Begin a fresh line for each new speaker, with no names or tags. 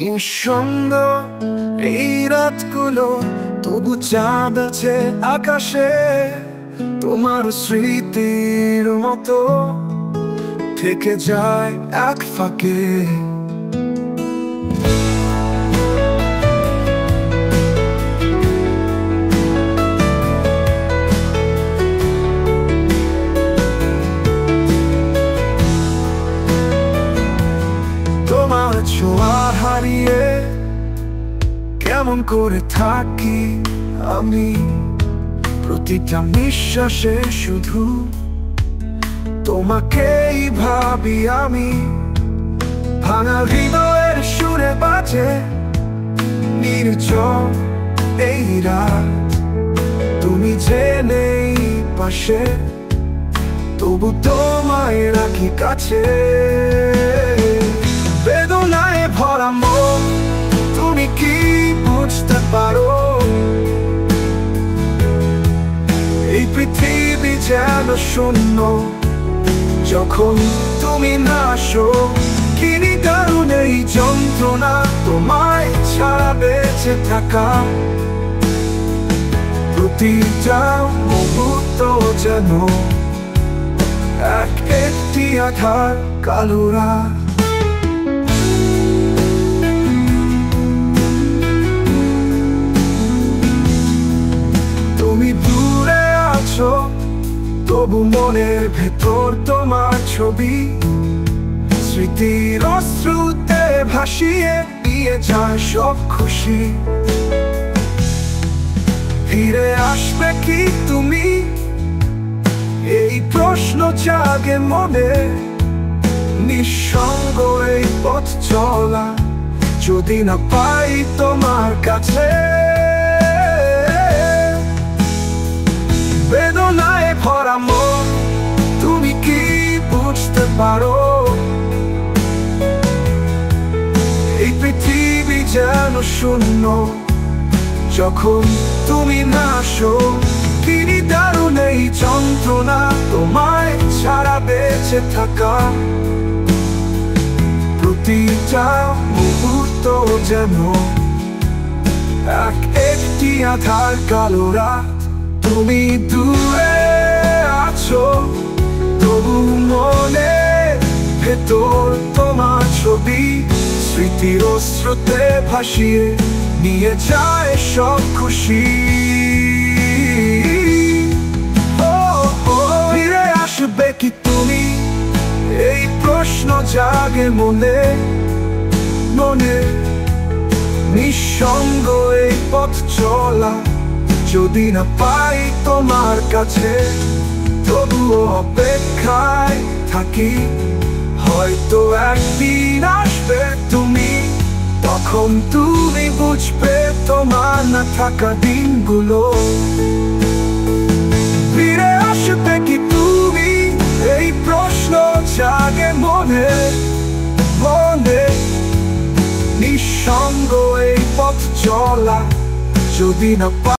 নিঃসঙ্গ এই রাতগুলো, তবু চাঁদ আছে আকাশে। তোমার স্মৃতির মতো থেকে যায় এক ফাঁকে। তোমার ছোঁয়া হারিয়ে কেমন করে থাকি আমি, প্রতিটা নিঃশ্বাসে শুধু তোমাকেই ভাবি আমি। ভাঙা হৃদয়ের সুরে বাজে নির্জন এই রাত, তুমি যে নেই পাশে, তবু তোমায় রাখি কাছে। বেদনায় ভরা মন, তুমি কি বুঝতে পারো? এই পৃথিবী যেন শূন্য যখন তুমি না আসো। কি নিদারুণ এই যন্ত্রণা, তোমায় ছাড়া বেঁচে থাকা। প্রতিটা মুহূর্ত যেন একটি আধার কালো রাত। তুমি দূরে আছো, তবু মনের ভেতর তোমার ছবি। স্মৃতির অশ্রুতে ভাসিয়ে দিয়ে যায় সব খুশি। ফিরে আসবে কি তুমি, এই প্রশ্ন জাগে মনে। নিঃসঙ্গ এই পথ চলা, যদি না পাই তোমার কাছে। বেদনায় ভরা মন, তুমি কি বুঝতে পারো? এই পৃথিবী যেন শূন্য যখন তুমি না আসো। কি নিদারুণ এই যন্ত্রণা, তোমায় ছাড়া বেঁচে থাকা। প্রতিটা মুহূর্ত যেন একটি আধার কালো রাত। তুমি দূরে আছো, তবু মনে ভেতর তোমার ছবি। স্মৃতির অশ্রুতে ভাসিয়ে নিয়ে যায় সব খুশি। ফিরে আসবে কি তুমি, এই প্রশ্ন জাগে মনে মনে। নিঃসঙ্গ এই পথ চলা, যদি না পাই তোমার কাছে, তবুও অপেক্ষায় থাকি। হয়তো একদিন আসবে তুমি, তখন তুমি বুঝবে তোমার না থাকা দিনগুলো। ফিরে আসবে কি তুমি, এই প্রশ্ন জাগে মনে মনে। নিঃসঙ্গ এই পথ চলা, যদি না